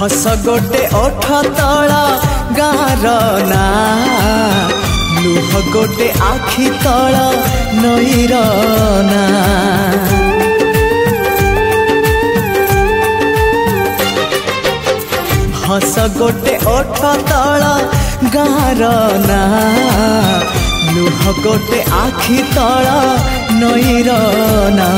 हस गोटे ओठ तला गार ना लुह गोटे आखि तला नईर ना हस गोटे ओठ तला गार ना लुह गोटे आखि तला नईर ना